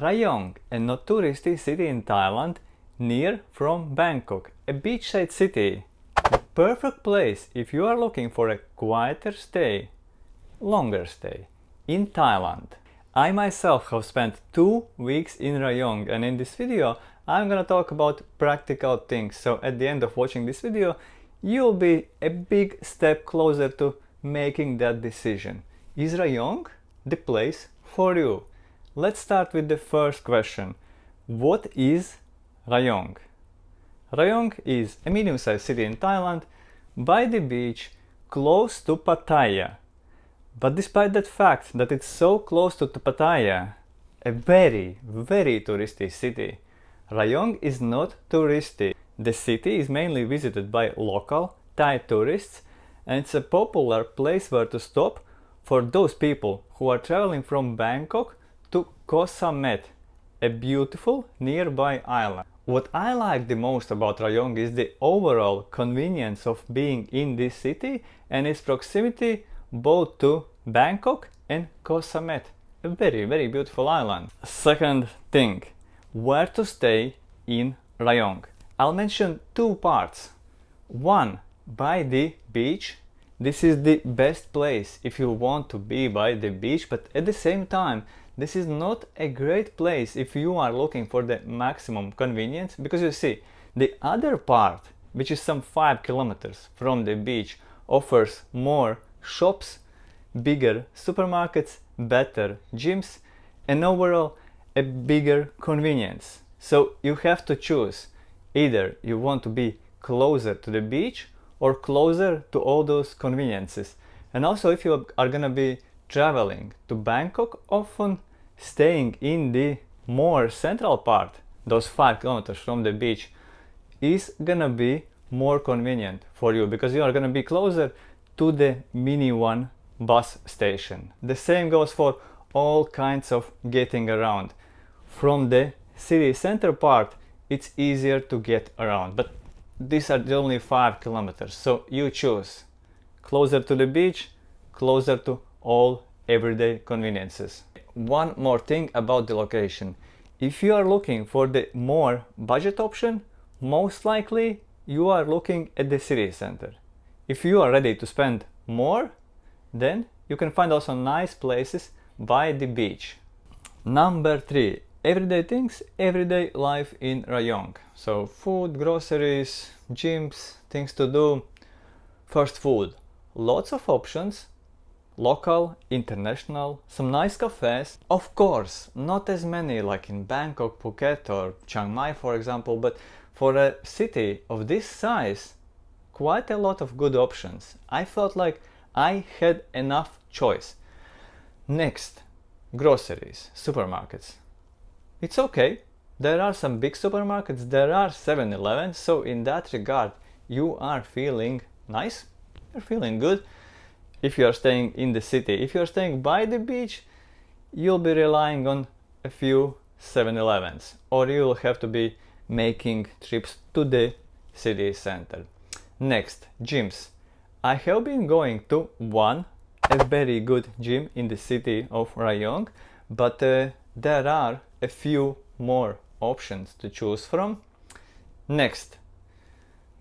Rayong, a not touristy city in Thailand, near from Bangkok, a beachside city. The perfect place if you are looking for a quieter stay, longer stay, in Thailand. I myself have spent 2 weeks in Rayong, and in this video I'm gonna talk about practical things, so at the end of watching this video you'll be a big step closer to making that decision. Is Rayong the place for you? Let's start with the first question. What is Rayong? Rayong is a medium-sized city in Thailand, by the beach, close to Pattaya. But despite that fact that it's so close to Pattaya, a very touristy city, Rayong is not touristy. The city is mainly visited by local Thai tourists, and it's a popular place where to stop for those people who are traveling from Bangkok to Koh Samet, a beautiful nearby island. What I like the most about Rayong is the overall convenience of being in this city and its proximity both to Bangkok and Koh Samet, a very beautiful island. Second thing, where to stay in Rayong. I'll mention 2 parts. One, by the beach. This is the best place if you want to be by the beach, but at the same time this is not a great place if you are looking for the maximum convenience, because you see, the other part, which is some 5 kilometers from the beach, offers more shops, bigger supermarkets, better gyms, and overall a bigger convenience. So you have to choose. Either you want to be closer to the beach or closer to all those conveniences. And also, if you are gonna be traveling to Bangkok, often staying in the more central part, those 5 kilometers from the beach, is gonna be more convenient for you because you are gonna be closer to the mini one bus station. The same goes for all kinds of getting around. From the city center part, it's easier to get around, but these are the only 5 kilometers, so you choose. Closer to the beach, closer to all everyday conveniences. One more thing about the location. If you are looking for the more budget option, most likely you are looking at the city center. If you are ready to spend more, then you can find also nice places by the beach. Number 3. Everyday things, everyday life in Rayong. So food, groceries, gyms, things to do. First, food. Lots of options. Local, international, some nice cafes. Of course, not as many like in Bangkok, Phuket or Chiang Mai for example, but for a city of this size, quite a lot of good options. I felt like I had enough choice. Next, groceries, supermarkets. It's okay, there are some big supermarkets, there are 7-Elevens, so in that regard you are feeling nice, you're feeling good. If you are staying in the city, if you are staying by the beach, you'll be relying on a few 7-Elevens, or you'll have to be making trips to the city center. Next, gyms. I have been going to one, a very good gym in the city of Rayong, but there are a few more options to choose from. Next,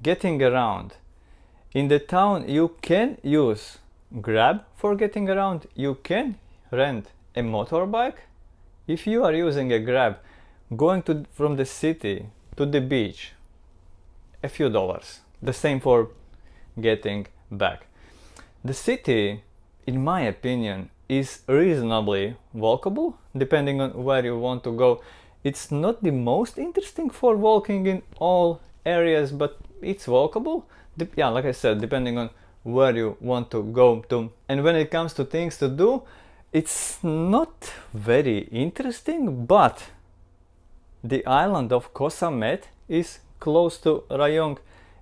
getting around. In the town you can use Grab for getting around, you can rent a motorbike. If you are using a Grab, going from the city to the beach, a few dollars. The same for getting back. The city, in my opinion, is reasonably walkable depending on where you want to go. It's not the most interesting for walking in all areas, but it's walkable. Yeah, like I said, depending on where you want to go to. And when it comes to things to do, it's not very interesting, but the island of Koh Samet is close to Rayong.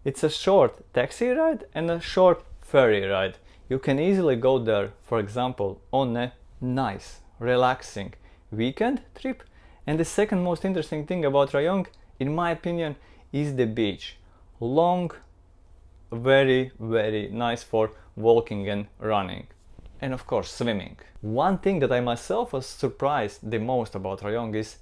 It's a short taxi ride and a short ferry ride. You can easily go there, for example, on a nice, relaxing weekend trip. And the second most interesting thing about Rayong, in my opinion, is the beach. Long, very nice for walking and running. and of course swimming. One thing that I myself was surprised the most about Rayong is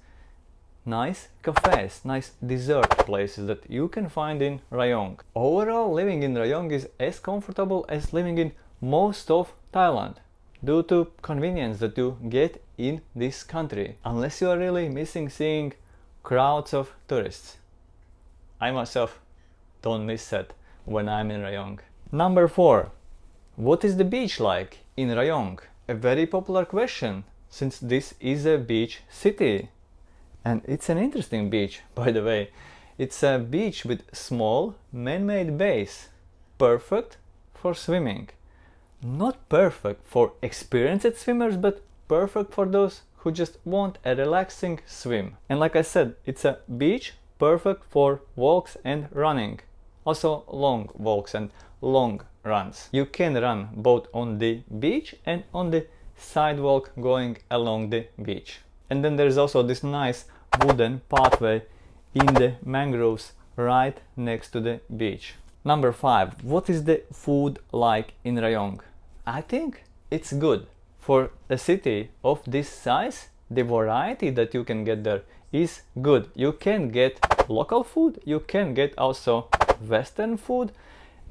nice cafes, nice dessert places that you can find in Rayong. Overall, living in Rayong is as comfortable as living in most of Thailand, due to convenience that you get in this country, unless you are really missing seeing crowds of tourists. I myself don't miss that when I'm in Rayong. Number 4. What is the beach like in Rayong? A very popular question, since this is a beach city. And it's an interesting beach, by the way. It's a beach with small man-made bays, perfect for swimming. Not perfect for experienced swimmers, but perfect for those who just want a relaxing swim. And like I said, it's a beach perfect for walks and running. Also long walks and long runs. You can run both on the beach and on the sidewalk going along the beach. And then there's also this nice wooden pathway in the mangroves right next to the beach. Number 5. What is the food like in Rayong? I think it's good. For a city of this size, the variety that you can get there is good. You can get local food, you can get also Western food,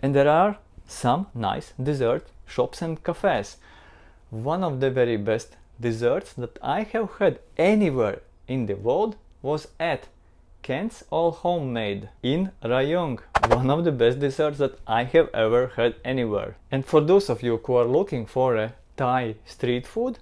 and there are some nice dessert shops and cafes. One of the very best desserts that I have had anywhere in the world was at Kent's All Homemade in Rayong. One of the best desserts that I have ever had anywhere. And for those of you who are looking for a Thai street food,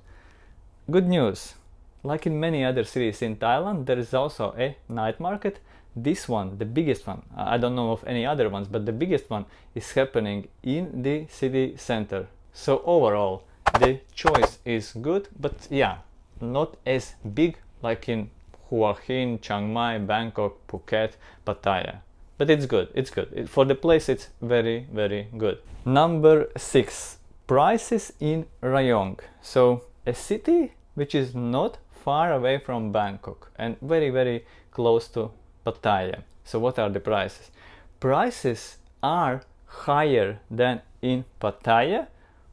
good news. Like in many other cities in Thailand, there is also a night market. This one, the biggest one, I don't know of any other ones, but the biggest one is happening in the city center. So overall, the choice is good, but yeah, not as big like in Hua Hin, Chiang Mai, Bangkok, Phuket, Pattaya. But it's good, it's good. For the place, it's very, very good. Number 6. Prices in Rayong. So a city which is not far away from Bangkok and very, very close to Pattaya. So what are the prices? Prices are higher than in Pattaya,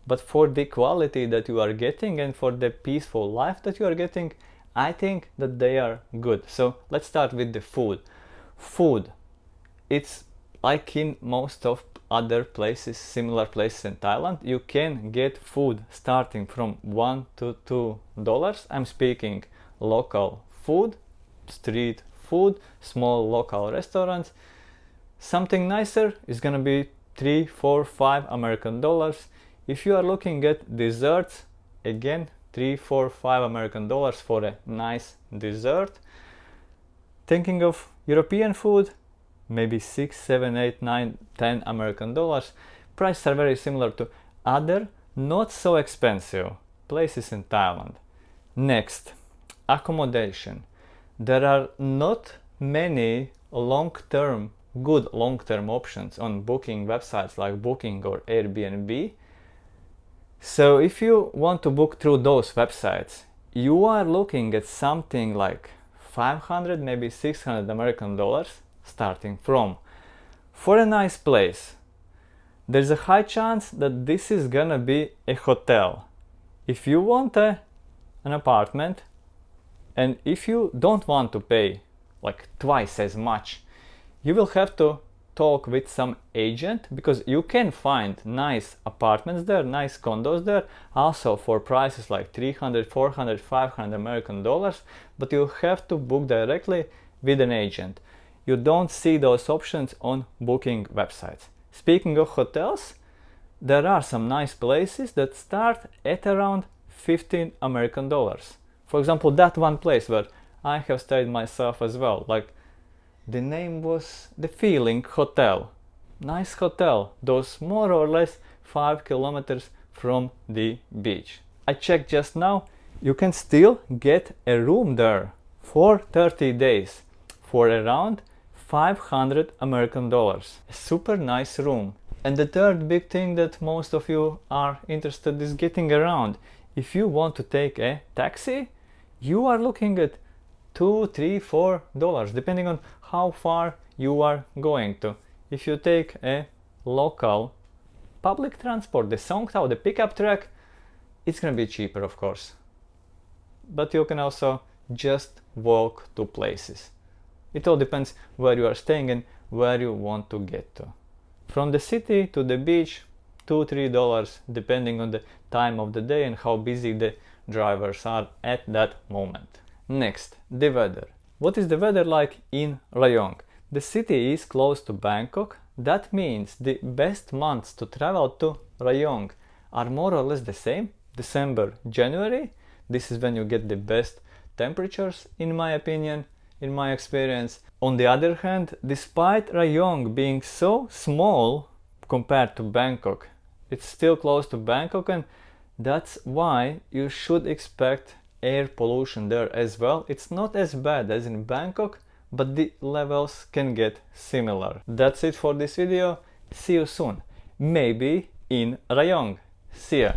but for the quality that you are getting and for the peaceful life that you are getting, I think that they are good. So let's start with the food. Food, it's like in most of other places, similar places in Thailand, you can get food starting from $1 to $2. I'm speaking local food, street food, small local restaurants. Something nicer is gonna be $3, $4, $5 American dollars. If you are looking at desserts, again $3, $4, $5 American dollars for a nice dessert. Thinking of European food, maybe 6, 7, 8, 9, 10 American dollars. Prices are very similar to other not so expensive places in Thailand. Next, accommodation. There are not many good long-term options on booking websites like Booking or Airbnb. So if you want to book through those websites, you are looking at something like 500, maybe 600 American dollars starting from. For a nice place, there's a high chance that this is gonna be a hotel. If you want an apartment, and if you don't want to pay like twice as much, you will have to talk with some agent, because you can find nice apartments there, nice condos there, also for prices like 300, 400, 500 American dollars, but you have to book directly with an agent. You don't see those options on booking websites. Speaking of hotels, there are some nice places that start at around 15 American dollars. For example, that one place where I have stayed myself as well, like the name was The Feeling Hotel. Nice hotel, those more or less 5 kilometers from the beach. I checked just now, you can still get a room there for 30 days for around 500 American dollars. A super nice room. And the third big thing that most of you are interested is getting around. If you want to take a taxi, you are looking at $2, $3, $4, depending on how far you are going to. If you take a local public transport, the Songtao, the pickup truck, It's gonna be cheaper, of course, but you can also just walk to places. It all depends where you are staying and where you want to get to. From the city to the beach, $2–3 depending on the time of the day and how busy the drivers are at that moment. Next, the weather. What is the weather like in Rayong? The city is close to Bangkok. That means the best months to travel to Rayong are more or less the same. December, January. This is when you get the best temperatures, in my opinion, in my experience. On the other hand, despite Rayong being so small compared to Bangkok, it's still close to Bangkok, and that's why you should expect air pollution there as well. It's not as bad as in Bangkok, but the levels can get similar. That's it for this video. See you soon. Maybe in Rayong. See ya.